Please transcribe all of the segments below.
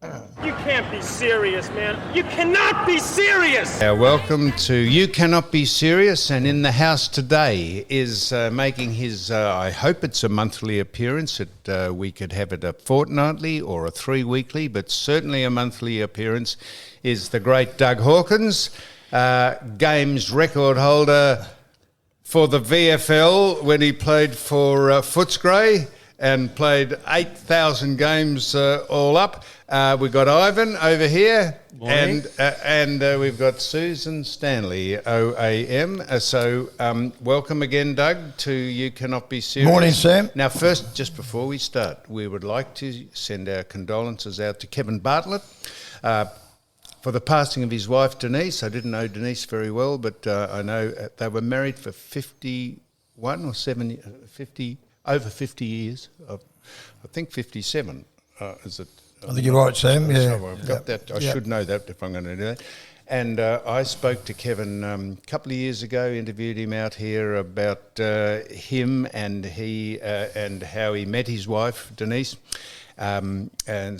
You can't be serious, man. You cannot be serious! Welcome to You Cannot Be Serious, and in the house today is making his, I hope it's a monthly appearance. We could have it a fortnightly or a 3-weekly, but certainly a monthly appearance, is the great Doug Hawkins, games record holder for the VFL when he played for Footscray and played 8,000 games all up. We've got Ivan over here, and we've got Susan Stanley, OAM. So welcome again, Doug, to You Cannot Be Serious. Morning, Sam. Now, first, just before we start, we would like to send our condolences out to Kevin Bartlett for the passing of his wife, Denise. I didn't know Denise very well, but I know they were married for 51 or 50, over 50 years. I think 57, is it? I think you're right, Sam. Yeah, So I've got that. I should know that if I'm going to do that. And I spoke to Kevin a couple of years ago. Interviewed him out here about him and he and how he met his wife Denise. And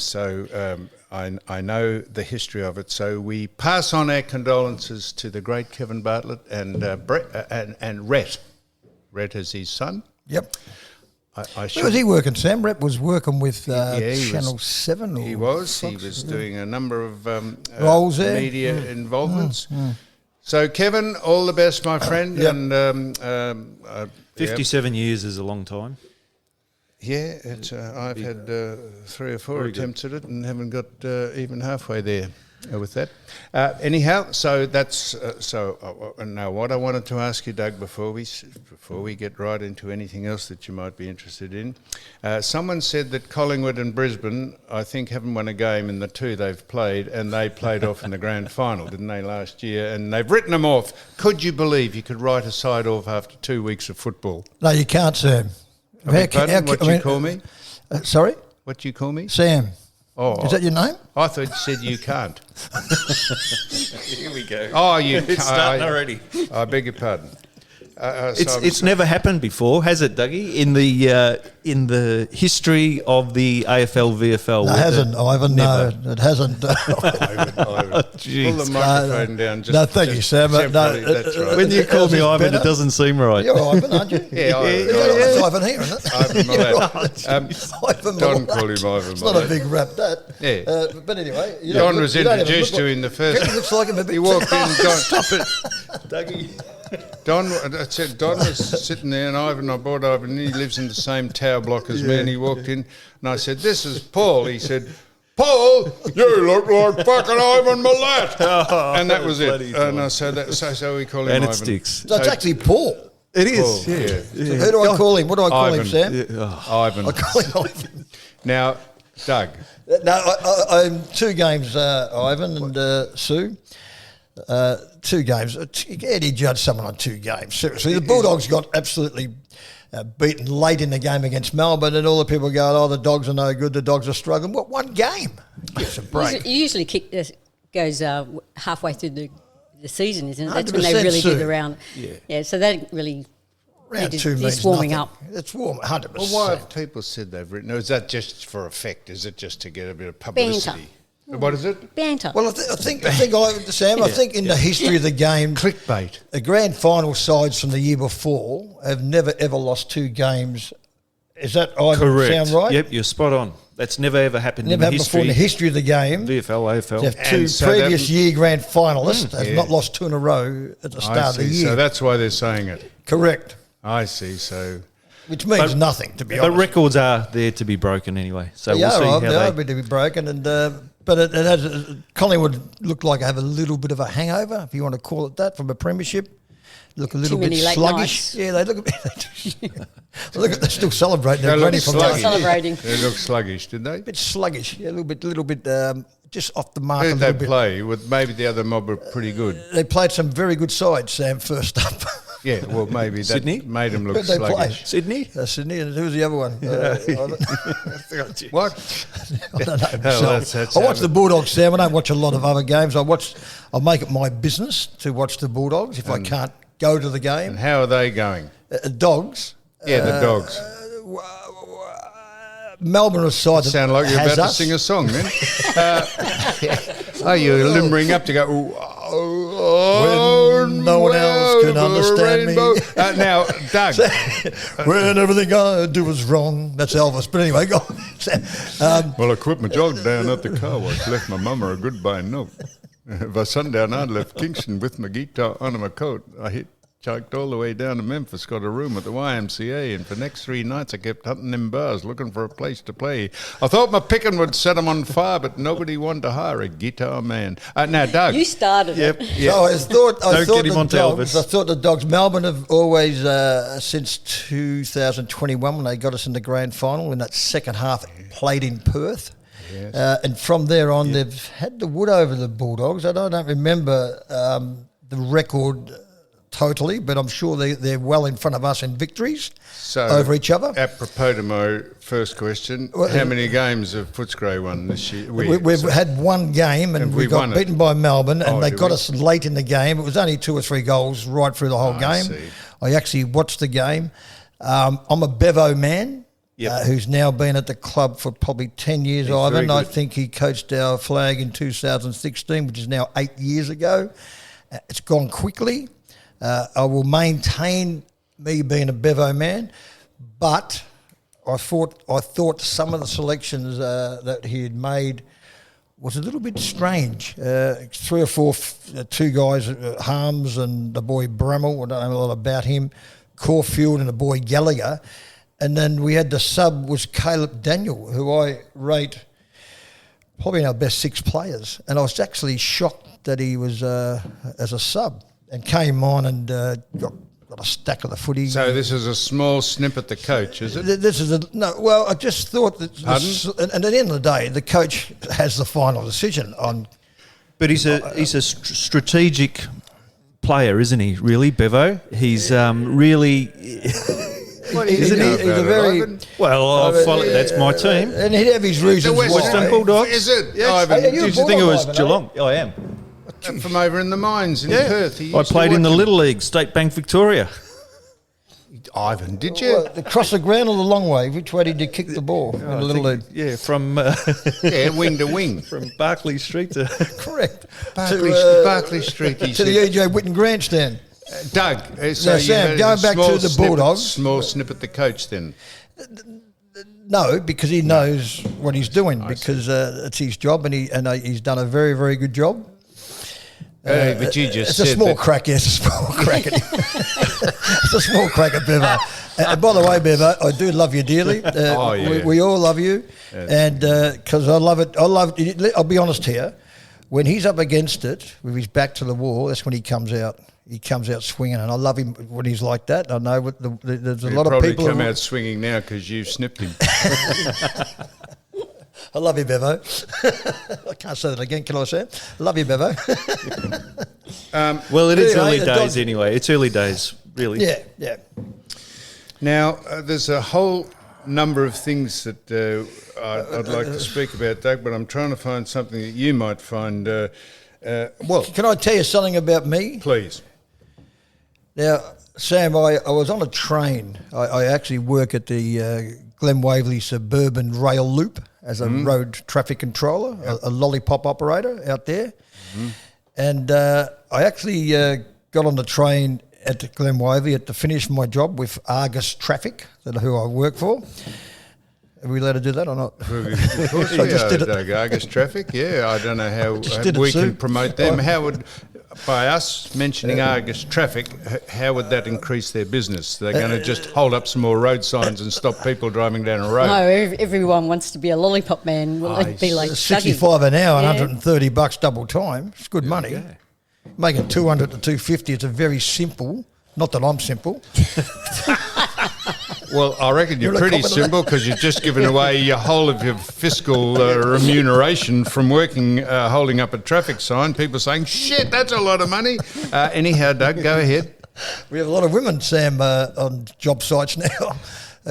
so I know the history of it. So we pass on our condolences to the great Kevin Bartlett and Brett and Rhett. Rhett is his son. Yep. Where was he working, Sam? Rhett was working with Channel 7? Or he was. Fox? He was doing a number of roles there. Media involvements. So, Kevin, all the best, my friend. Yep. And 57 years is a long time. Yeah, it's, I've had 3 or 4 attempts at it and haven't got even halfway there with that. Anyhow, so that's now what I wanted to ask you, Doug, before we get right into anything else that you might be interested in. Someone said that Collingwood and Brisbane, I think, haven't won a game in the 2 they've played, and they played off in the grand final, didn't they, last year? And they've written them off. Could you believe you could write a side off after 2 weeks of football? No, you can't, Sam. What do you call me? Sorry? What do you call me? Sam. Oh, is that your name? I thought you said you can't. Here we go. Oh, you can't. It's starting already. I beg your pardon. It's never happened before, has it, Dougie? In the history of the AFL VFL. No, it hasn't, Ivan. Never. No, it hasn't. Ivan. Pull the microphone down. Just, no, thank you, Sam. No, that's right. When you call me Ivan, it doesn't seem right. You're Ivan, aren't you? Yeah, It's Ivan here, isn't it? Ivan Milat. Ivan Don Milat. called him Ivan It's not a Milat. big rap, that. Yeah. But anyway. Don was introduced to in the first. He looks like him a bit. He walked in. Don, Stop it. Dougie. Don was sitting there, and I brought Ivan, and he lives in the same tower block as me, and he walked in, and I said, "This is Paul." He said, "Paul, you look like fucking Ivan Milat," and that was it. And I said, so we call him And Ivan. it sticks. So it's actually Paul. It is. Paul, yeah. So who do I call him? What do I call him, Ivan. Sam? Ivan. I call him Ivan. Now, Doug. No, I'm 2 games, Ivan and Sue. 2 games. How do you judge someone on 2 games? Seriously, the Bulldogs got absolutely beaten late in the game against Melbourne, and all the people go, "Oh, the Dogs are no good. The Dogs are struggling." What, 1 game? Give us a break. Usually goes halfway through the season, isn't it? That's when they really Sue. do the round. Yeah. So that really Round 2 is means warming nothing. up. It's warm, 100%. Well, why have people said they've written? Or is that just for effect? Is it just to get a bit of publicity? Banter. What is it? Banter. Well, I think, Sam, I think in the history of the game, Clickbait. the grand final sides from the year before have never ever lost 2 games. Is that Correct. sound right? Yep, you're spot on. That's never ever happened Never in happened before in the history of the game. VFL, AFL. To have 2 And so previous year grand finalists have Yeah. not lost 2 in a row at the I start of the see. year. So that's why they're saying it. Correct. I see. So Which means nothing, to be But honest. records are there to be broken anyway. So we'll see how they are to be broken, and but it has. Collingwood looked like I have a little bit of a hangover, if you want to call it that, from a premiership. Look a little bit many late sluggish. nights. Yeah, they look a bit. Look at they're still celebrating. They They're look ready from sluggish. Celebrating. They look sluggish, did they? a bit sluggish. Yeah, a little bit, just off the mark. Who A did little they bit. play? With maybe the other mob were pretty good. They played some very good sides, Sam. First up. Yeah, well, maybe that Sydney? made them look Who'd they play? sluggish. Sydney? Sydney, and who's the other one? What? I don't know Hell, himself. that's I watch how- the Bulldogs, Sam. I don't watch a lot of other games. I make it my business to watch the Bulldogs if I can't go to the And game. how are they going? Dogs. Yeah, the Dogs. Melbourne aside, Sound like you're about to sing a song, then. Are you limbering up to go? When no one else can understand me. Now, Doug. When everything I do is wrong. That's Elvis. But anyway, go on. Well, I quit my job down at the car wash, left my mama a goodbye note. By sundown, I left Kingston with my guitar under my coat. I chugged all the way down to Memphis, got a room at the YMCA, and for the next 3 nights I kept hunting them bars, looking for a place to play. I thought my picking would set them on fire, but nobody wanted to hire a guitar man. Now, Doug. You started it. Yep. So I thought get him onto Elvis. I thought the Dogs, Melbourne have always, since 2021, when they got us in the grand final, in that second half, played in Perth. Yes. And from there on, they've had the wood over the Bulldogs. I don't remember the record totally, but I'm sure they're well in front of us in victories over each other. Apropos to my first question, how many games have Footscray won this year? We've had one game, and we got beaten by Melbourne, and they got us late in the game. It was only 2 or 3 goals right through the whole game. I actually watched the game. I'm a Bevo man. Who's now been at the club for probably 10 years, Ivan. I think he coached our flag in 2016, which is now 8 years ago. It's gone quickly. I will maintain me being a Bevo man, but I thought some of the selections that he had made was a little bit strange. 3 or 4, 2 guys, Harms and the boy Brummel, I don't know a lot about him, Caulfield and the boy Gallagher. And then we had the sub was Caleb Daniel, who I rate probably our best 6 players. And I was actually shocked that he was as a sub and came on and got a stack of the footy. So this is a small snippet the coach, is it? This is well, I just thought that, and at the end of the day, the coach has the final decision on. But he's a strategic player, isn't he? Really, Bevo. He's really. He's a very well. That's my team. And he'd have his reasons. The Western Bulldogs. Is it? Yes. Ivan, Did you think it was Geelong? I am. from over in the mines in Perth. I played in the Little League, State Bank Victoria. Ivan, did you? Well, across the ground or the long way? Which way did you kick the ball in the Little League? Yeah, from wing to wing. From Barclay Street to correct. Barclay Street. To the E.J. Whitten grandstand. Doug, so now, Sam, going back to the Bulldogs. Small snippet the coach then. No, because he knows what he's doing, because it's his job, and he's done a very, very good job. But you just it's a small crack, yes, a small crack. It's a small crack at Bevo. And by the way, Bevo, I do love you dearly. We all love you, and because I love it. I'll be honest here. When he's up against it with his back to the wall, that's when he comes out. He comes out swinging, and I love him when he's like that. I know there's a lot of people. He'll probably come out swinging now because you've snipped him. I love you, Bevo. I can't say that again, can I say it? I love you, Bevo. Well, it is early days anyway. It's early days, really. Yeah. Now, there's a whole number of things that I'd like to speak about, Doug, but I'm trying to find something that you might find... Can I tell you something about me? Please. Now, Sam, I was on a train. I actually work at the Glen Waverley Suburban Rail Loop as a road traffic controller, a lollipop operator out there. Mm-hmm. And I actually got on the train at the Glen Waverley to finish my job with Argus Traffic, who I work for. Are we allowed to do that or not? Of course we are, Argus Traffic. Yeah, I don't know how we can promote them. How would, by us mentioning Argus Traffic, how would that increase their business? They're going to just hold up some more road signs and stop people driving down a road. No, everyone wants to be a lollipop man. Will it be like 65 an hour and $130 double time. It's good money. Making 200 to 250. It's a very simple. Not that I'm simple. Well, I reckon you're pretty simple because you've just given away your whole of your fiscal remuneration from working, holding up a traffic sign. People saying, shit, that's a lot of money. Anyhow, Doug, go ahead. We have a lot of women, Sam, on job sites now.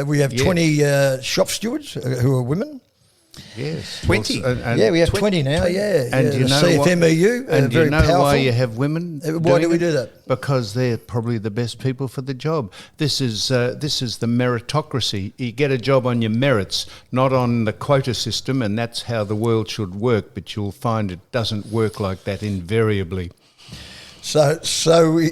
We have 20 shop stewards who are women. Yes. 20. Well, and Yeah, we have 20 now. Yeah, And yeah, you the know CFMEU, and very you know powerful. why you have women? Why do we do that? Because they're probably the best people for the job. This is the meritocracy. You get a job on your merits, not on the quota system, and that's how the world should work. But you'll find it doesn't work like that invariably. So we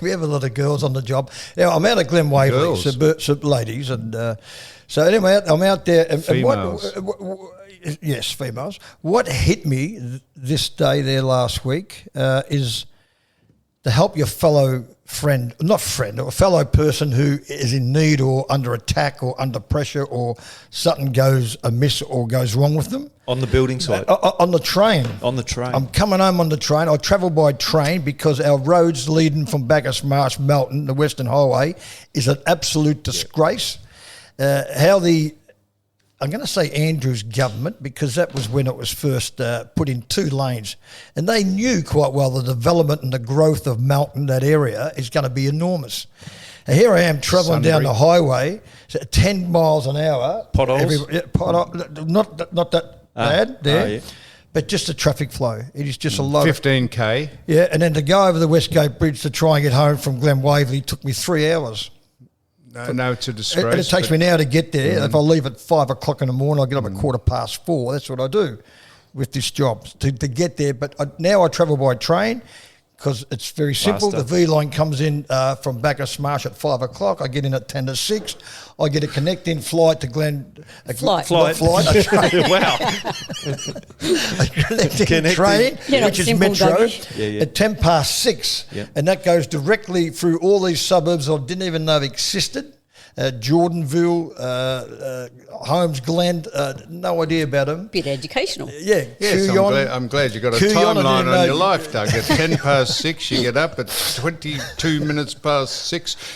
we have a lot of girls on the job. Now I'm out of Glen Waverley, Girls? so ladies, and so anyway, I'm out there. And Females. Yes, females. What hit me this day there last week is to help your fellow friend, not friend, or a fellow person who is in need or under attack or under pressure or something goes amiss or goes wrong with them. On the building site. On the train. On the train. I'm coming home on the train. I travel by train because our roads leading from Bacchus Marsh, Melton, the Western Highway, is an absolute disgrace. I'm going to say Andrew's government, because that was when it was first put in 2 lanes. And they knew quite well the development and the growth of Melton, that area, is going to be enormous. And here I am travelling down the highway, so 10 miles an hour. Potholes? Not that bad there. Yeah. But just the traffic flow. It is just a lot. 15K. Yeah, and then to go over the Westgate Bridge to try and get home from Glen Waverley took me 3 hours. No, it's a disgrace. And it takes me now to get there. If I leave at 5 o'clock in the morning, I get up at 4:15. That's what I do with this job, to get there. But now I travel by train because it's very simple. Faster. The V line comes in from Bacchus Marsh at 5 o'clock. I get in at 10 to 6. I get a connect-in flight to Glen... Flight. Wow. A connecting train, You're not which is simple, Metro, Dougie. at 6:10, Yeah. and that goes directly through all these suburbs I didn't even know existed. Jordanville, Holmes Glen, no idea about them. Bit educational. Yeah, Yes, I'm glad you got a Kuyon, I didn't timeline know- on your life, Doug. At 6:10, you get up. At 6,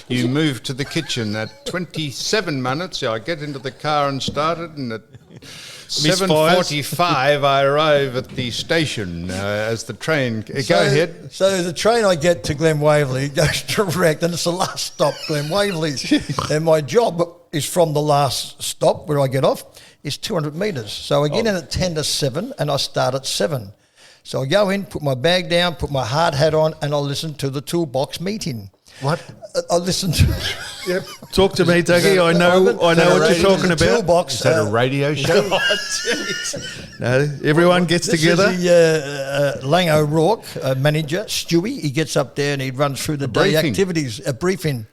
you move to the kitchen. At 27 minutes, I get into the car and start it, and at 7:45, I arrive at the station as the train... Go ahead. So the train I get to Glen Waverley goes direct, and it's the last stop, Glen Waverley. And my job is from the last stop where I get off is 200 metres. So I get in at 10 to 7 and I start at 7. So I go in, put my bag down, put my hard hat on, and I listen to the toolbox meeting. What? I listen to... Yep. Talk to me, Dougie. I know what you're talking The about. toolbox. Is that a radio show? No, everyone gets This together. is the Lang O'Rourke, manager, Stewie. He gets up there and he runs through the day briefing. activities, a briefing.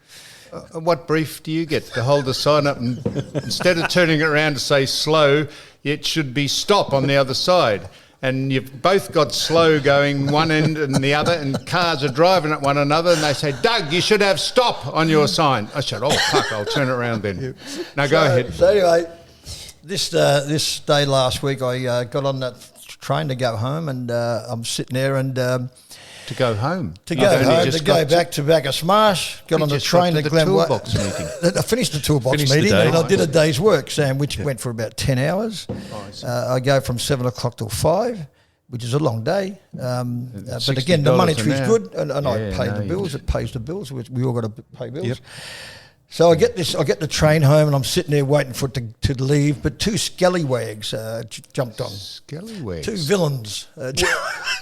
What brief do you get? To hold the sign up and instead of turning it around to say slow, it should be stop on the other side. And you've both got slow going one end and the other, and cars are driving at one another, and they say, Doug, you should have stop on your sign. I said, oh, fuck, I'll turn it around then. Now go ahead. So anyway, this day last week, I got on that train to go home, and I'm sitting there and... To go home. to go back to Bacchus Marsh, got on the train to Glen toolbox meeting. I finished the toolbox Finished the meeting day. and I did a day's work, Sam, which went for about 10 hours. I go from 7 o'clock till 5, which is a long day. But again, the $60 monetary's an hour. good, and I pay Yeah, the no, bills. It pays the bills. We all got to pay bills. Yep. So I get the train home, and I'm sitting there waiting for it to leave. But 2 scallywags jumped on. Scallywags. 2 villains.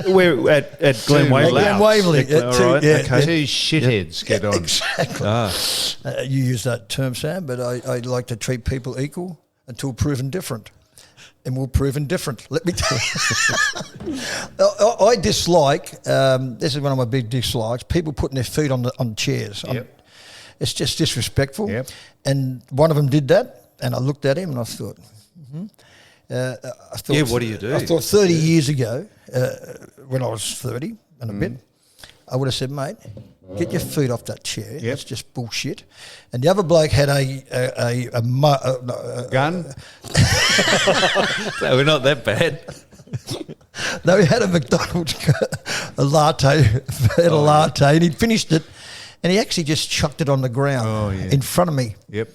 We're at Glen Waverley. Glen Waverley. All right, okay. 2 shitheads get on. Exactly. You use that term, Sam, but I like to treat people equal until proven different. And we'll prove indifferent. Let me tell you. I dislike, this is one of my big dislikes, people putting their feet on chairs. Yep. It's just disrespectful. Yep. And one of them did that, and I looked at him and I thought, Yeah, what do you do? I thought 30 years ago, when I was 30 and a bit, I would have said, mate, get your feet off that chair. That's just bullshit. And the other bloke had a Gun? No, we're not that bad. no, he had a McDonald's a latte, and he'd finished it, and he actually just chucked it on the ground in front of me. Yep.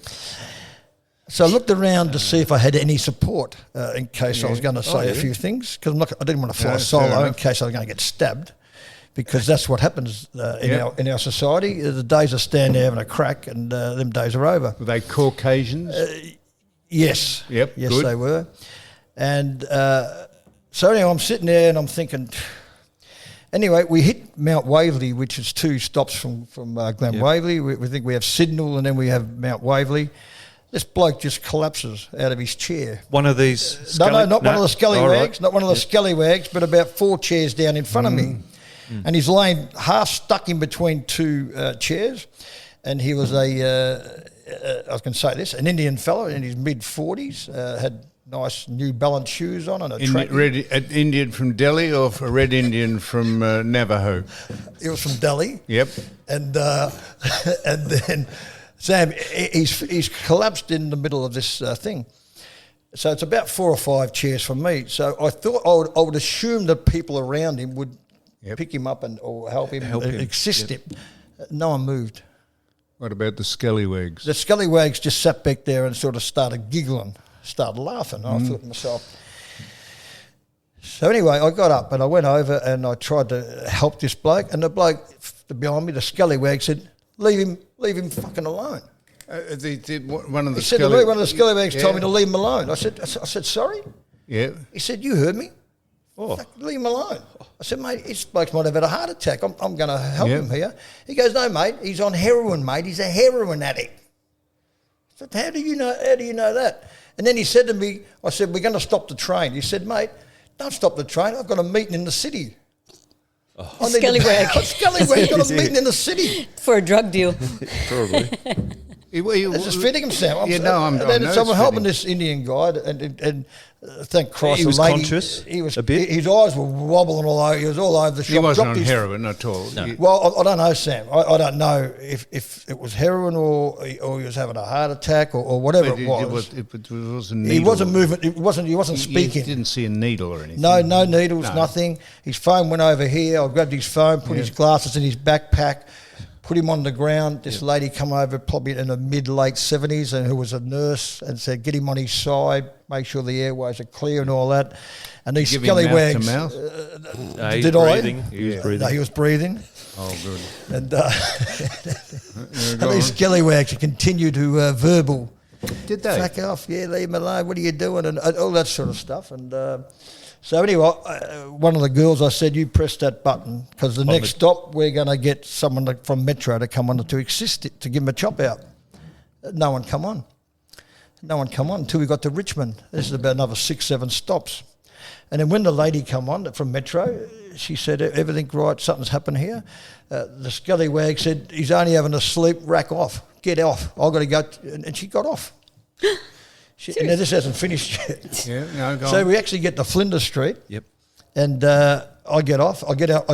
So I looked around to see if I had any support in case I was going to say a few things, because I didn't want to fly fair solo in enough. case I was going to get stabbed, because that's what happens in our society. The days of stand there having a crack, and them days are over. Were they Caucasians? Yes. Yep, Yes, good. they were. And so anyway, I'm sitting there and I'm thinking. Anyway, we hit Mount Waverley, which is 2 stops from Glen Waverley. We think we have Sydenham and then we have Mount Waverley. This bloke just collapses out of his chair. One of these... One of the scallywags, not one of the scallywags, but about 4 chairs down in front of me. And he's laying half stuck in between 2 chairs. And he was I was going to say this, an Indian fellow in his mid-40s, had nice New Balance shoes on and a An Indian from Delhi or a red Indian from Navajo? He was from Delhi. Yep. And and then Sam, he's collapsed in the middle of this thing. So it's about 4 or 5 chairs from me. So I thought I would assume that people around him would pick him up or help him. Assist him. No one moved. What about the scallywags? The scallywags just sat back there and sort of started giggling. Started laughing. I thought to myself. So anyway, I got up and I went over and I tried to help this bloke. And the bloke behind me, the scallywag, said, "Leave him fucking alone." One of the scallywags told me to leave him alone. I said, "Sorry." Yeah. He said, "You heard me. Leave him alone." I said, "Mate, this bloke might have had a heart attack. I'm going to help him here." He goes, "No, mate. He's on heroin, mate. He's a heroin addict." I said, "How do you know that?" And then he said to me, I said, "We're going to stop the train." He said, "Mate, don't stop the train. I've got a meeting in the city." Scallywag. Scallywag got a meeting in the city. For a drug deal. Probably. It's just fitting himself. I'm helping this Indian guy, and thank Christ, he was the lady, conscious. He was a bit. His eyes were wobbling all over. He was all over the shop. He wasn't on heroin at all. No. Well, I don't know, Sam. I don't know if it was heroin or he was having a heart attack or whatever it was. It was a needle. He wasn't moving. He wasn't speaking. You didn't see a needle or anything. No needles, nothing. His phone went over here. I grabbed his phone, put his glasses in his backpack, put him on the ground. This lady come over probably in the mid-late 70s and who was a nurse and said, "Get him on his side, make sure the airways are clear and all that." And these scallywags... Did breathing. He was breathing. No, he was breathing. Oh, good. And, and these scallywags continue to verbal. Did they? Fuck off, leave him alone, what are you doing? And all that sort of stuff. And so anyway, one of the girls, I said, "You press that button because the next stop we're going to get someone from Metro to come on to assist it, to give him a chop out." No one come on until we got to Richmond. This is about another 6-7 stops. And then when the lady come on from Metro, she said, "Everything right, something's happened here." The scallywag said, "He's only having a sleep, rack off, get off, I've got to go." And she got off. And this hasn't finished yet. So we actually get to Flinders Street. Yep. And I get off. I get out.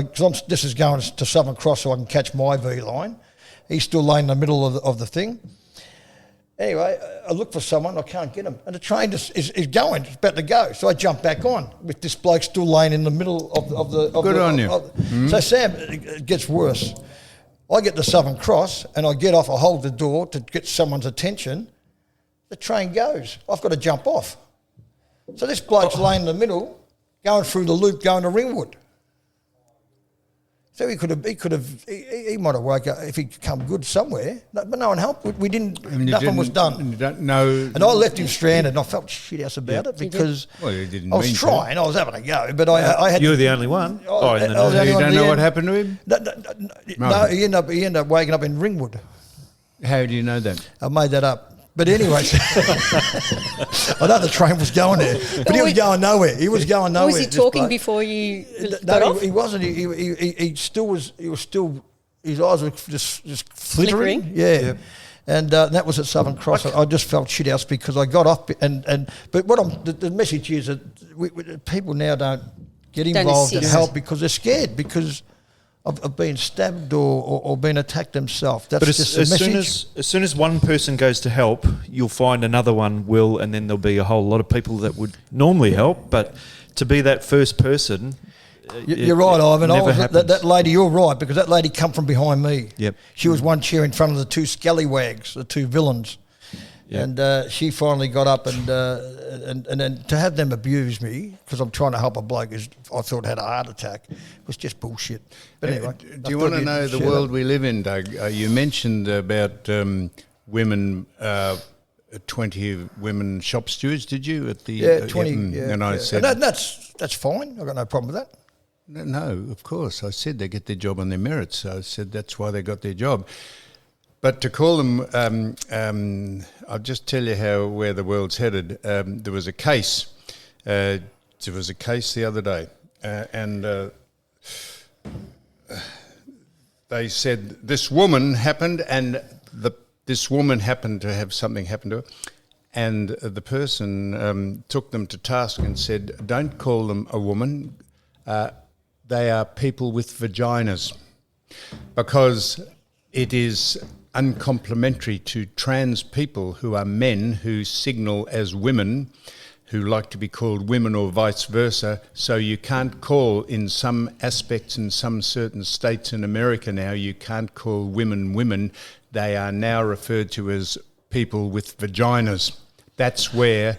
This is going to Southern Cross so I can catch my V line. He's still laying in the middle of the thing. Anyway, I look for someone. I can't get him. And the train is going. It's about to go. So I jump back on with this bloke still laying in the middle of the... Good on you. So, Sam, it gets worse. I get to Southern Cross and I get off. I hold the door to get someone's attention. The train goes. I've got to jump off. So this bloke's laying in the middle, going through the loop, going to Ringwood. So he might have woke up if he'd come good somewhere, but no one helped. We didn't. Nothing was done. You don't know. And I left him stranded, and I felt shit house about it because you didn't. I was trying. I was having a go, but I had. You were the only one. You don't know what happened to him? No, he ended up waking up in Ringwood. How do you know that? I made that up. But anyway, I know the train was going there, but he was going nowhere. He was going nowhere. Was he talking before you got off? He wasn't. He still was. He was still. His eyes were just flickering. Yeah. And that was at Southern Cross. I just felt shit house because I got off. But what the message is that people now don't get involved and help because they're scared because of being stabbed or being attacked themselves. That's just the message. As soon as one person goes to help, you'll find another one will, and then there'll be a whole lot of people that would normally help. But to be that first person, you're right, Ivan. That lady, you're right, because that lady come from behind me. Yep. She was one chair in front of the 2 scallywags, the 2 villains. Yep. And she finally got up and then to have them abuse me because I'm trying to help a bloke who I thought had a heart attack was just bullshit. But anyway, do you want to know the world we live in, Doug? You mentioned about women 20 women shop stewards, did you? At the Yeah, 20. Yeah, and I yeah. said, And that's fine. I've got no problem with that. no, of course. I said they get their job on their merits. So I said that's why they got their job. But to call them, I'll just tell you where the world's headed. There was a case. There was a case the other day, and they said this woman happened, and this woman happened to have something happen to her, and the person took them to task and said, "Don't call them a woman. They are people with vaginas, because it is uncomplimentary to trans people who are men who signal as women, who like to be called women or vice versa. So you can't call, in some aspects in some certain states in America now, you can't call women women. They are now referred to as people with vaginas." That's where...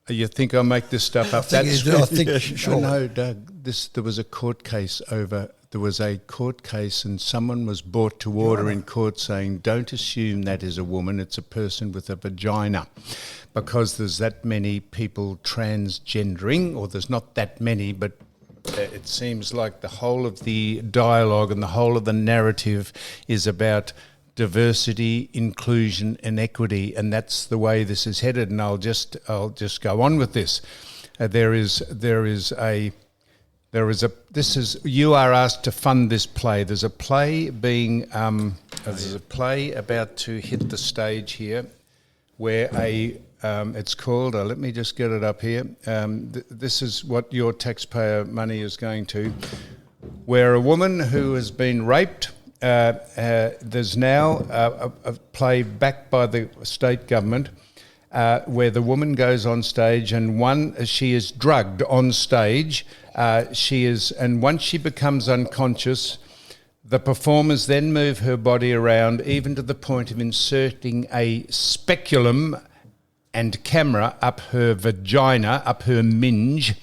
You think I make this stuff up? I think sure. No, Doug. There was a court case over. There was a court case, and someone was brought to order in court saying, "Don't assume that is a woman. It's a person with a vagina," because there's that many people transgendering, or there's not that many, but it seems like the whole of the dialogue and the whole of the narrative is about diversity, inclusion, and equity, and that's the way this is headed. And I'll just go on with this. You are asked to fund this play. There's a play about to hit the stage here, where it's called. Let me just get it up here. This is what your taxpayer money is going to. Where a woman who has been raped. There's now a play backed by the state government where the woman goes on stage and she is drugged on stage. And once she becomes unconscious, the performers then move her body around, even to the point of inserting a speculum and camera up her vagina, up her minge,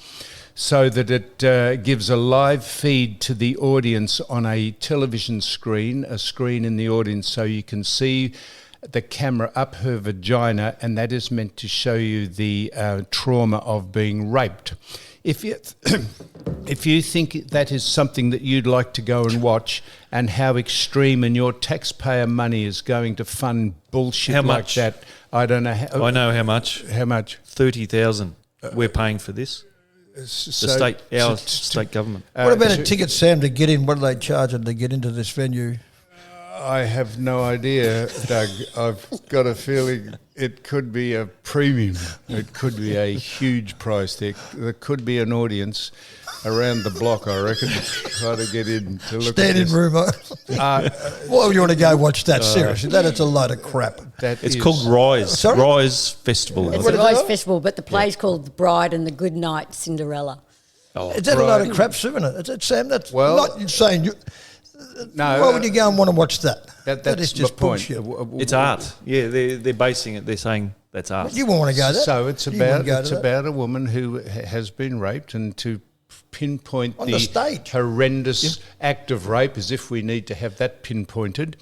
so that it gives a live feed to the audience on a television screen, a screen in the audience, so you can see the camera up her vagina, and that is meant to show you the trauma of being raped. If you think that is something that you'd like to go and watch, and how extreme, and your taxpayer money is going to fund bullshit like that, I don't know. I know how much. How much? 30,000. We're paying for this. Our state government. What about a ticket, Sam, to get in? What do they charge them to get into this venue? I have no idea, Doug. I've got a feeling it could be a premium. It could be a huge price. There could be an audience around the block, I reckon, try to get in to look at this. Standing room. Why would you want to go watch that? Seriously, that is a load of crap. It's called Rise. Sorry? Rise Festival. It's a Rise Festival, but the play's called The Bride and the Good Night Cinderella. Is that a load of crap, Sue, isn't it? Sam, that's not saying... No, why would you go and want to watch that? That is just bullshit. It's art. Yeah, they're basing it. They're saying that's art. You won't want to go there. So it's about a woman who has been raped, and to pinpoint on the stage. Horrendous act of rape, as if we need to have that pinpointed.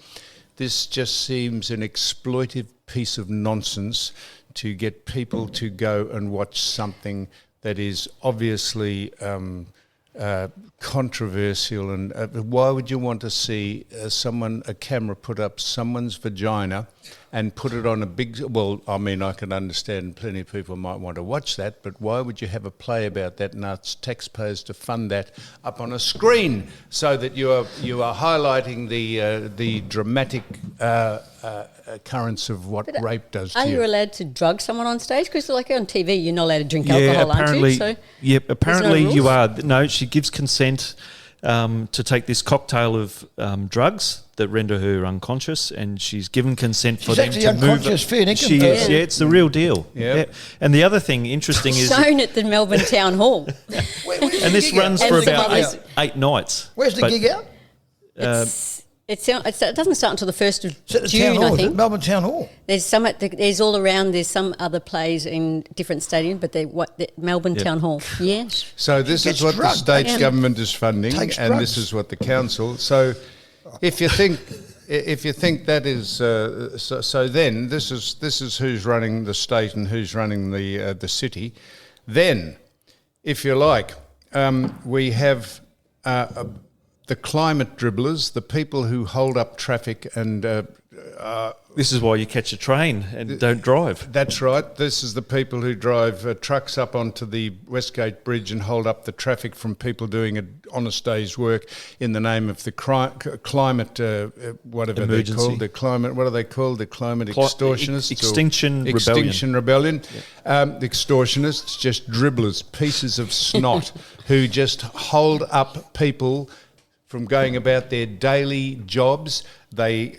This just seems an exploitive piece of nonsense to get people to go and watch something that is obviously controversial. And why would you want to see a camera put up someone's vagina and put it on a big... Well, I mean, I can understand plenty of people might want to watch that, but why would you have a play about that and ask taxpayers to fund that up on a screen so that you are highlighting the dramatic occurrence of what rape does to you? Are you allowed to drug someone on stage? Because like on TV, you're not allowed to drink alcohol, aren't you? So apparently you are. No, she gives consent to take this cocktail of drugs that render her unconscious, and she's given consent for them to move. She's unconscious, fair dinkum. She is, it's the real deal. Yeah. And the other thing interesting is... Shown at the Melbourne Town Hall. And this runs for about eight nights. Where's the gig out? It doesn't start until the 1st of June, Hall, I think. Melbourne Town Hall. There's all around. There's some other plays in different stadiums, but Melbourne Town Hall. Yes. So this is what the state government is funding, and this is what the council. So if you think if you think that is so, then this is who's running the state and who's running the city. Then, if you like, we have the climate dribblers, the people who hold up traffic and. This is why you catch a train and don't drive. That's right. This is the people who drive trucks up onto the Westgate Bridge and hold up the traffic from people doing an honest day's work in the name of the climate, whatever Emergency. they're called. The climate, what are they called? The climate extortionists? Extinction Rebellion. Extinction Rebellion. The extortionists, just dribblers, pieces of snot who just hold up people from going about their daily jobs. They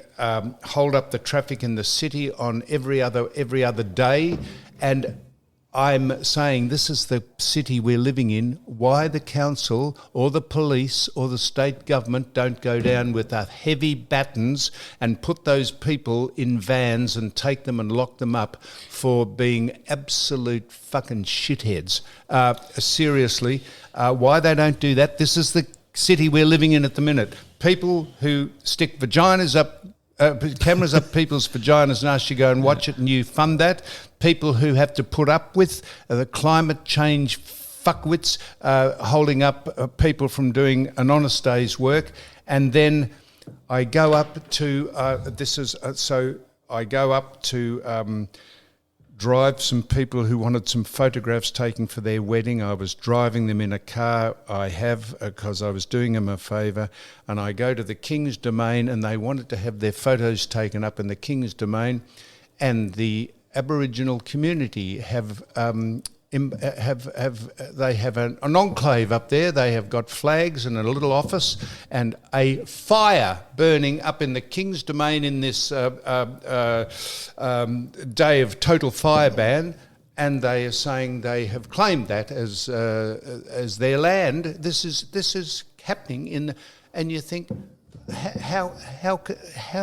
hold up the traffic in the city on every other day, and I'm saying this is the city we're living in. Why the council or the police or the state government don't go down with heavy batons and put those people in vans and take them and lock them up for being absolute fucking shitheads. Seriously, why they don't do that? This is the city we're living in at the minute. People who stick vaginas up, cameras up people's vaginas and ask you to go and watch it, and you fund that. People who have to put up with the climate change fuckwits holding up people from doing an honest day's work. And then I go up to I go up to drive some people who wanted some photographs taken for their wedding. I was driving them in a car because I was doing them a favour, and I go to the King's Domain and they wanted to have their photos taken up in the King's Domain, and the Aboriginal community have they have an enclave up there. They have got flags and a little office and a fire burning up in the King's Domain in this day of total fire ban, and they are saying they have claimed that as their land. This is happening and you think, how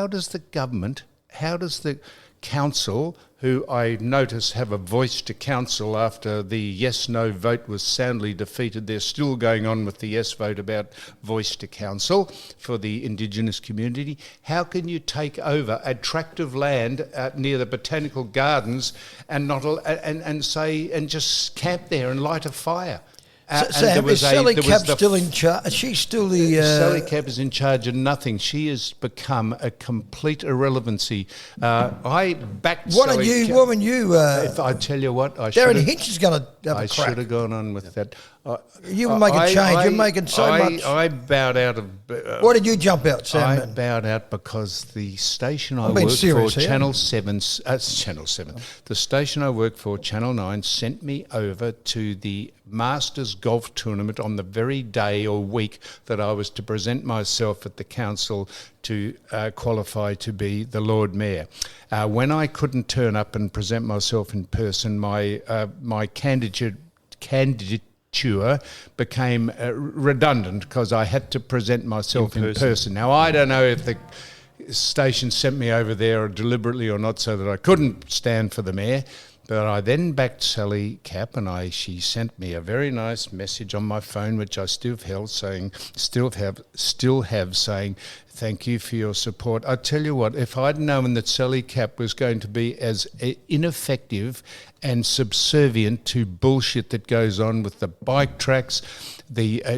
does the government, how does the council, who I notice have a voice to council after the yes-no vote was soundly defeated. They're still going on with the yes vote about voice to council for the Indigenous community. How can you take over a tract of land near the Botanical Gardens and just camp there and light a fire? Sam, is Sally Cap still in charge? Is she still the... Sally Cap is in charge of nothing. She has become a complete irrelevancy. I backed Sally Cap. What when you... if I tell you what, Darren Hinch is going to have a crack. I should have gone on with that. You were making change. You're making so much. I bowed out of... why did you jump out, Sam? I bowed out because the station I work for, Channel 7, Channel 7, the station I work for, Channel 9, sent me over to the Masters Golf Tournament on the very day or week that I was to present myself at the council to qualify to be the Lord Mayor. When I couldn't turn up and present myself in person, my candidature became redundant because I had to present myself in person. Now, I don't know if the station sent me over there deliberately or not so that I couldn't stand for the mayor, but I then backed Sally Cap, and she sent me a very nice message on my phone, which I still have saying, thank you for your support. I tell you what, if I'd known that Sally Cap was going to be as ineffective and subservient to bullshit that goes on with the bike tracks,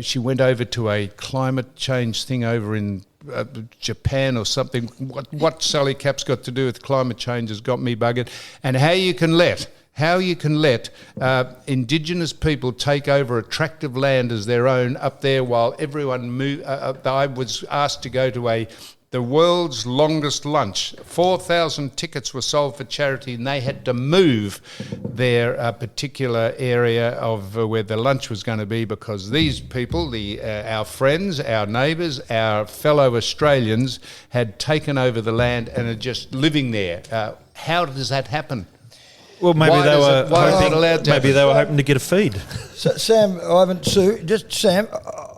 she went over to a climate change thing over in Japan or something. What Sally Cap's got to do with climate change has got me buggered. And how you can let Indigenous people take over a tract of land as their own up there while everyone I was asked to go to the world's longest lunch. 4,000 tickets were sold for charity, and they had to move their particular area of where the lunch was going to be because these people, our friends, our neighbours, our fellow Australians, had taken over the land and are just living there. How does that happen? Well, maybe they were hoping to get a feed. So, Sam, Ivan, Sue, Sam,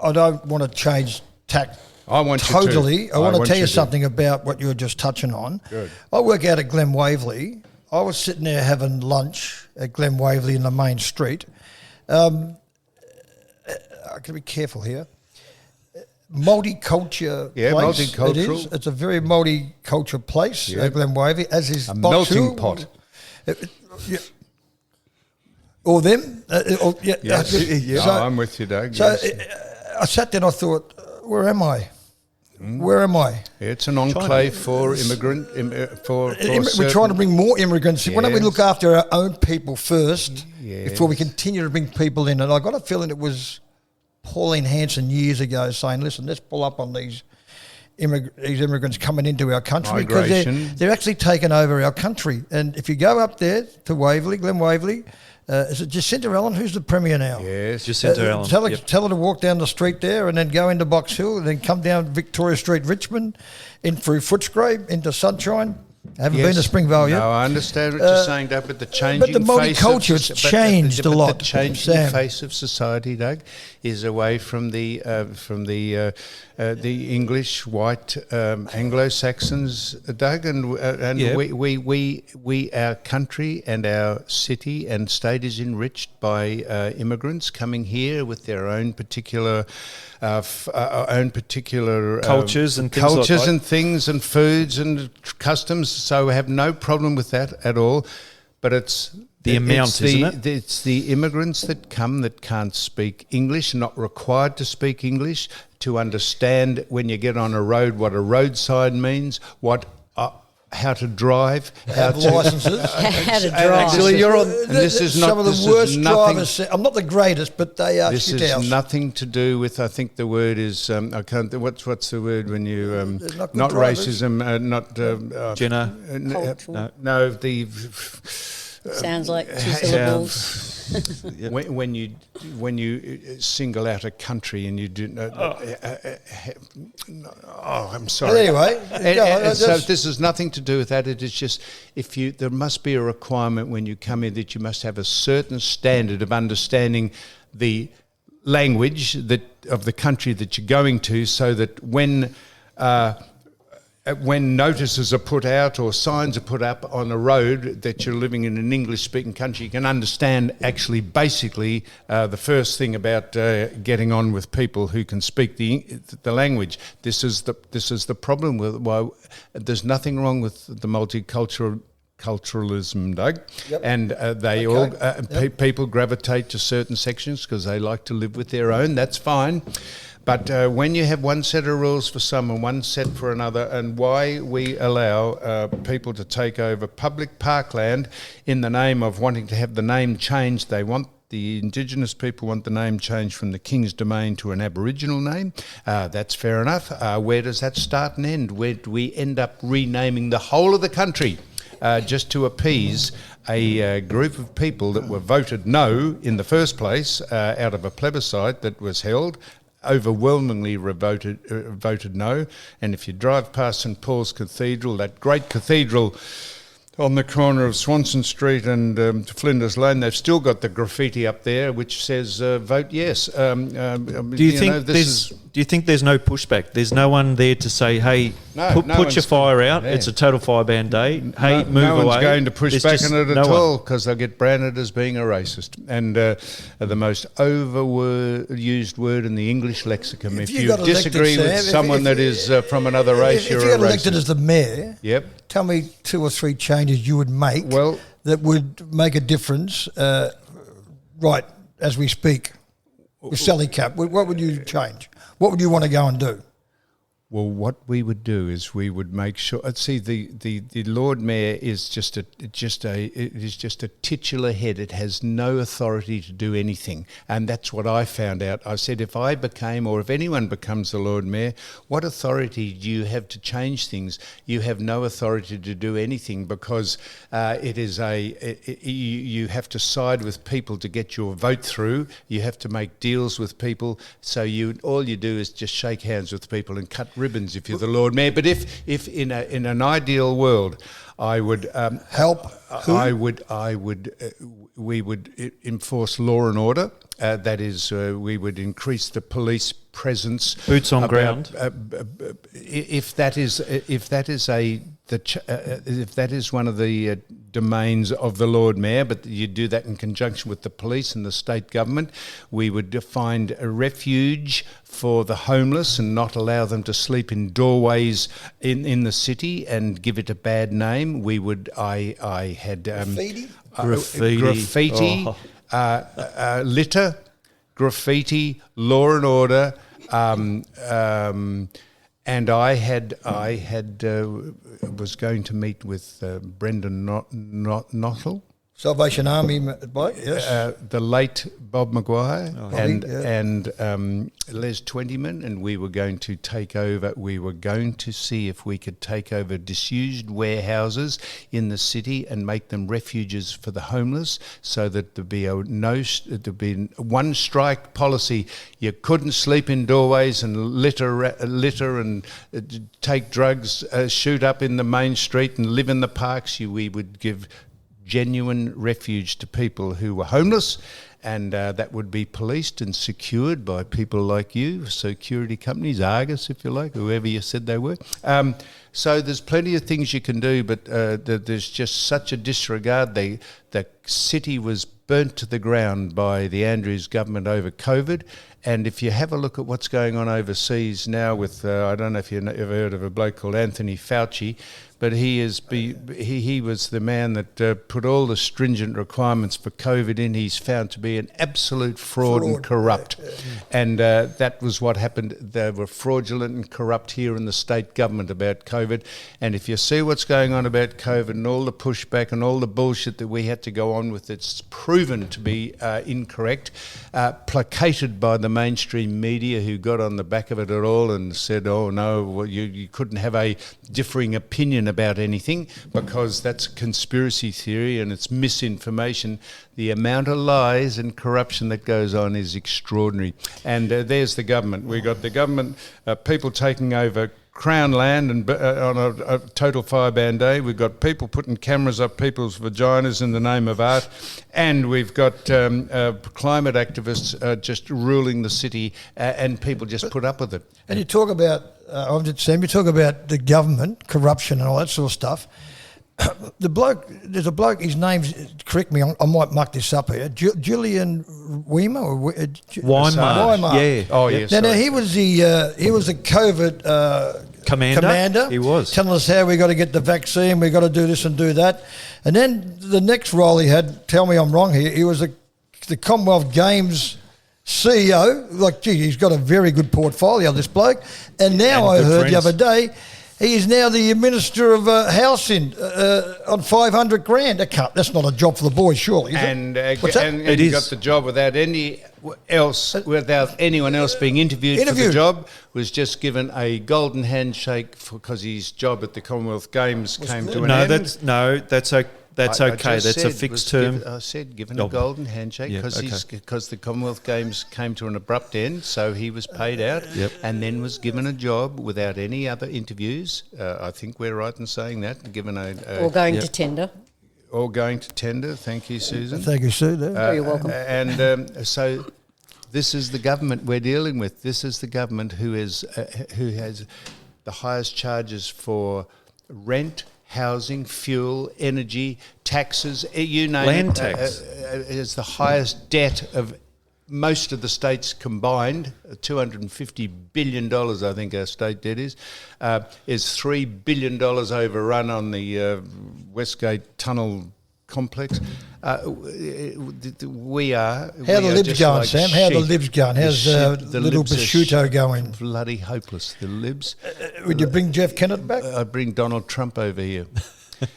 I don't want to change tack. I want totally. You to. I want to tell you something about what you were just touching on. Good. I work out at Glen Waverley. I was sitting there having lunch at Glen Waverley in the main street. I got to be careful here. multicultural Yeah, place. multicultural. It is. It's a very multicultural place, Yeah. Glen Wavy, as is A Box melting Hill. pot. Yeah. Or them. Yeah. Yes. So- I'm with you, Doug. So yes. I sat there and I thought, where am I? Where am I? Yeah, it's an enclave for immigrant. For We're certain- trying to bring more immigrants. Why don't we Yes. look after our own people first Yes. before we continue to bring people in? And I got a feeling it was Pauline Hanson years ago saying, listen, let's pull up on these immigrants coming into our country because Migration. they're actually taking over our country. And if you go up there to Waverley, Glen Waverley, is it Jacinta Allen? Who's the Premier now? Yes. Jacinta Allen. Tell her, Yep. tell her to walk down the street there and then go into Box Hill and then come down Victoria Street, Richmond, in through Footscray, into Sunshine. I haven't been to Springvale yet. No, I understand what you're saying, Doug, but the changing the multiculture, face it's changed a lot, The changing Sam. face of society, Doug, is away from the English white Anglo-Saxons, Doug, and Yeah. we our country and our city and state is enriched by immigrants coming here with their own particular. Cultures and things like cultures that. and things and foods and customs. So we have no problem with that at all. But it's The amount, isn't it? It's the immigrants that come that can't speak English, not required to speak English, to understand when you get on a road what a road sign means, what how to drive, Have licenses. How to And drive. actually, you're on. And this is not some of the this is worst nothing- drivers. I'm not the greatest, but they are This shit is house. nothing to do with. I think the word is. I can't. What's the word when you? They're not good Not drivers. racism. Not. Jenna. Cultural. No. The. Sounds like two syllables. When you single out a country and you do. I'm sorry. But anyway, And so this has nothing to do with that. It is just there must be a requirement when you come in that you must have a certain standard of understanding the language of the country that you're going to, so that when notices are put out or signs are put up on a road that you're living in an English-speaking country, you can understand actually basically the first thing about getting on with people who can speak the language. This is the problem with why there's nothing wrong with the multiculturalism, Doug, Yep. and people gravitate to certain sections because they like to live with their own. That's fine. But when you have one set of rules for some and one set for another, and why we allow people to take over public parkland in the name of wanting to have the name changed, the Indigenous people want the name changed from the King's Domain to an Aboriginal name. That's fair enough. Where does that start and end? Where do we end up renaming the whole of the country just to appease a group of people that were voted no in the first place out of a plebiscite that was held? Overwhelmingly voted no. And if you drive past St Paul's Cathedral, that great cathedral on the corner of Swanson Street and Flinders Lane, they've still got the graffiti up there which says "Vote Yes." Do you think there's no pushback? There's no one there to say, "Hey, No, put no your one's- fire out. yeah. It's a total fire ban day. Hey, move no away." one's going to push There's back just on it at no one. all because they'll get branded as being a racist. And the most overused word in the English lexicon. If you you got elected, disagree with Sam, someone that is from another race, if you're you a got elected racist. as the mayor, Yep. tell me 2 or 3 changes you would make Well- that would make a difference right as we speak with Sally Cap. What would you change? What would you want to go and do? Well, what we would do is we would make sure. See, the Lord Mayor is just a titular head. It has no authority to do anything, and that's what I found out. I said, if I became, or if anyone becomes the Lord Mayor, what authority do you have to change things? You have no authority to do anything because you have to side with people to get your vote through. You have to make deals with people. So all you do is just shake hands with people and cut ribbons if you're the Lord Mayor. But if in an ideal world, I would Help who? We would enforce law and order. That is, we would increase the police presence. Boots on ground. If that is one of the domains of the Lord Mayor, but you do that in conjunction with the police and the state government. We would find a refuge for the homeless and not allow them to sleep in doorways in the city and give it a bad name. We would. I had graffiti, litter, graffiti, law and order. And I was going to meet with Brendan Nottle, Salvation Army bloke, yes. The late Bob Maguire, and Les Twentyman, and we were going to take over. We were going to see if we could take over disused warehouses in the city and make them refuges for the homeless, so that there'd be one strike policy. You couldn't sleep in doorways and litter and take drugs, shoot up in the main street and live in the parks. We would give genuine refuge to people who were homeless, and that would be policed and secured by people like you, security companies, Argus, if you like, whoever you said they were. So there's plenty of things you can do, but there's just such a disregard. The city was burnt to the ground by the Andrews government over COVID. And if you have a look at what's going on overseas now with, I don't know if you've ever heard of a bloke called Anthony Fauci, but he was the man that put all the stringent requirements for COVID in. He's found to be an absolute fraud and corrupt. And that was what happened. They were fraudulent and corrupt here in the state government about COVID. And if you see what's going on about COVID and all the pushback and all the bullshit that we had to go on with, it's proven to be incorrect, placated by the mainstream media, who got on the back of it at all and said, oh no, well, you couldn't have a differing opinion about anything because that's a conspiracy theory and it's misinformation. The amount of lies and corruption that goes on is extraordinary. And there's the government. We got the government, people taking over Crown land and on a total fireban day. We've got people putting cameras up people's vaginas in the name of art, and we've got climate activists just ruling the city, and people just put up with it. And you talk about, Sam, you talk about the government, corruption and all that sort of stuff. There's a bloke, his name's, correct me, I might muck this up here, Julian Weimar? Weimar, yeah. Oh, yes. Now, he was the COVID commander. He was. Telling us how we got to get the vaccine, we got to do this and do that. And then the next role he had, tell me I'm wrong here, he was the Commonwealth Games CEO. Like, gee, he's got a very good portfolio, this bloke. And now I heard the other day, he is now the Minister of Housing on 500 grand. That's not a job for the boys, surely, is and, it? What's that? And he got the job without anyone else being interviewed for the job. Was just given a golden handshake because his job at the Commonwealth Games came to an end. That's okay. That's a fixed term. I said given a golden handshake because the Commonwealth Games came to an abrupt end, so he was paid out and then was given a job without any other interviews. I think we're right in saying that. Given or going to tender. Or going to tender. Thank you, Susan. Thank you, Sue. You're welcome. And so this is the government we're dealing with. This is the government who has the highest charges for rent, housing, fuel, energy, taxes, you name land it. tax. Is the highest debt of most of the states combined. $250 billion, I think our state debt is $3 billion overrun on the Westgate Tunnel complex. We are. How the libs going, like Sam? How the libs going? How's the little prosciutto going? Bloody hopeless, the libs. Would you bring Jeff Kennett back? I'd bring Donald Trump over here.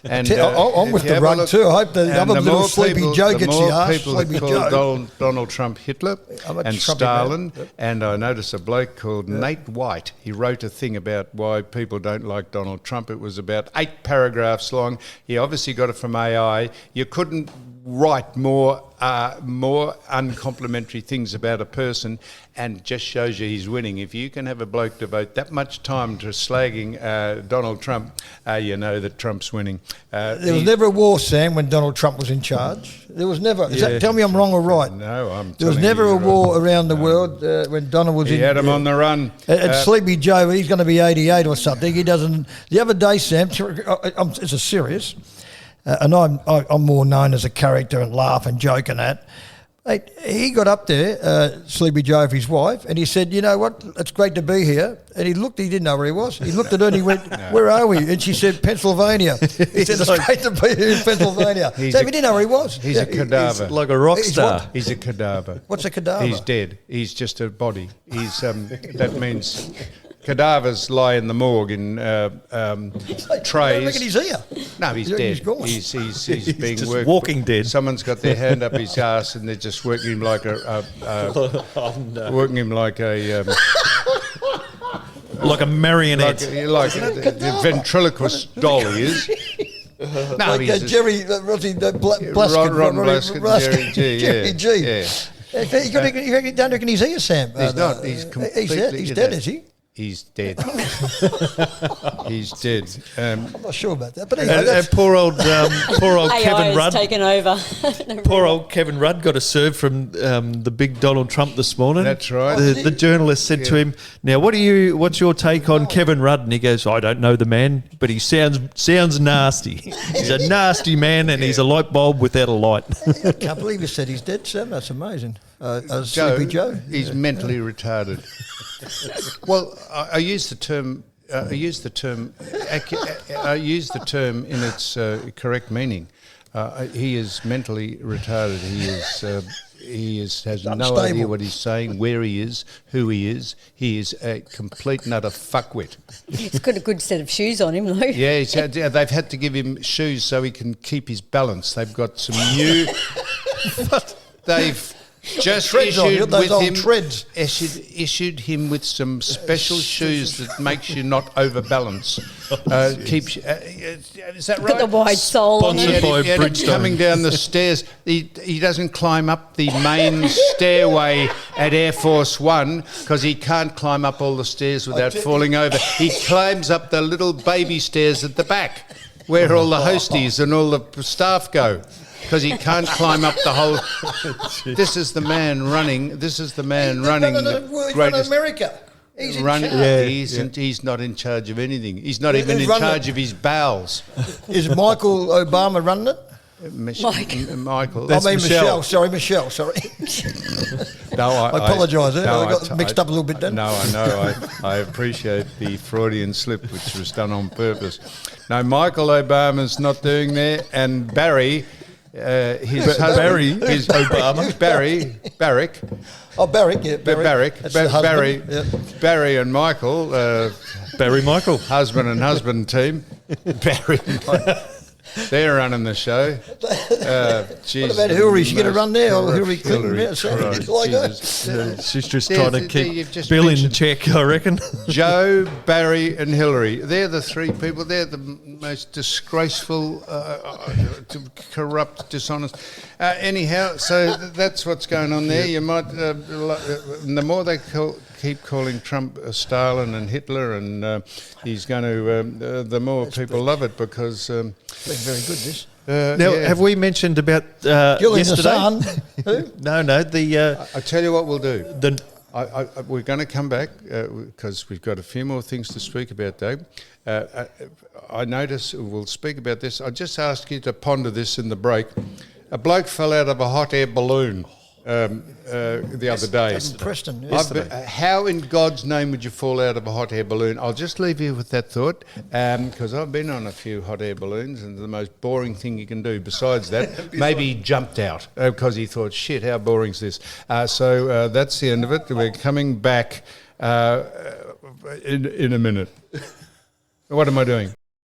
And I'm with the rug too. I hope the other little Sleepy Joe gets the arse. Sleepy Joe. Donald Trump Hitler and Stalin. And I noticed a bloke called Nate White. He wrote a thing about why people don't like Donald Trump. It was about 8 paragraphs long. He obviously got it from AI. You couldn't write more uncomplimentary things about a person, and just shows you he's winning. If you can have a bloke devote that much time to slagging Donald Trump, you know that Trump's winning. There was never a war, Sam, when Donald Trump was in charge. There was never. Tell me I'm wrong or right. No, I'm. There was never a war around the world when Donald was in. He had him on the run. Sleepy Joe, he's going to be 88 or something. He doesn't. The other day, Sam, it's a serious. and I'm more known as a character and laugh and joke and that. Mate, he got up there, Sleepy Joe for his wife, and he said, "You know what? It's great to be here." And he didn't know where he was. He looked at her and he went, "Where are we?" And she said, "Pennsylvania." He said, "It's great to be here in Pennsylvania." So he didn't know where he was. He's a cadaver. He's like a rock star. He's a cadaver. What's a cadaver? He's dead. He's just a body. He's that means cadavers lie in the morgue in trays. Look at his ear. No, he's dead. He's gone. He's being just worked. walking dead. Someone's got their hand up his ass and they're just working him like working him like a like a marionette. like the ventriloquist doll he is. No, Like he's Jerry, Blaskin, Ron Blaskin, Jerry G. Jerry G. Yeah. You don't reckon his ear's Sam? He's not. He's completely. He's dead, is he? He's dead. He's dead. I'm not sure about that, but And anyway, poor old AI Kevin has Rudd. taken over. Poor old Kevin Rudd got a serve from the big Donald Trump this morning. That's right. The journalist said to him, "Now, what's your take on Kevin Rudd?" And he goes, "I don't know the man, but he sounds nasty. He's a nasty man, and he's a light bulb without a light." I can't believe you said he's dead, Sam. That's amazing. Joe, Sleepy Joe. he's mentally retarded. Well, I use the term. I use the term in its correct meaning. He is mentally retarded. He has no Unstable. idea what he's saying, where he is, who he is. He is a complete and utter fuckwit. He's got a good set of shoes on him, though. Yeah, they've had to give him shoes so he can keep his balance. They've got some new. They've just Treads on you, issued those with old him. treads. Issued him with some special shoes that makes you not overbalance. Keeps. Is that right? Got the wide sole on Sponsored it. by Yeah, Bridgestone. coming down the stairs, he doesn't climb up the main stairway at Air Force One because he can't climb up all the stairs without falling over. He climbs up the little baby stairs at the back where all the hosties and all the staff go. Because he can't climb up the whole. This is the man running. This is the man running the greatest. America. He's in Running, charge. he's not in charge of anything. He's not Who's even in running charge it? of his bowels. Is Michael Obama running it? Michael. I mean Michelle. Michelle. Sorry. No, I apologise. no, I got mixed up a little bit then. No, I know. I appreciate the Freudian slip, which was done on purpose. No, Michael Obama's not doing there, and Barry. His husband, Barry? his Obama? Barrick, Oh, Barrick, yeah. That's the husband, yeah. Barry and Michael, Barry Michael. husband and husband team. Barry, they're running the show. What about Hillary? She going to run there? Or Hillary Clinton? Hillary Yeah, so Christ, like that. Jesus. She's just There's trying to you've keep just Bill in mentioned- check, I reckon. Joe, Barry, and Hillary. They're the three people. They're the most disgraceful, corrupt, dishonest. Anyhow, so that's what's going on there. You might. The more they keep calling Trump Stalin and Hitler, and he's going to. The more people love it because. Been very good, this. Now, have we mentioned about Killing yesterday? the sun. Who? No. The I tell you what we'll do. the We're going to come back because we've got a few more things to speak about, Dave. I notice we'll speak about this. I just ask you to ponder this in the break. A bloke fell out of a hot air balloon the other day. Preston. Yeah. How in God's name would you fall out of a hot air balloon? I'll just leave you with that thought because I've been on a few hot air balloons and the most boring thing you can do besides that, maybe he jumped out because he thought, shit, how boring is this? So that's the end of it. We're coming back in a minute. What am I doing?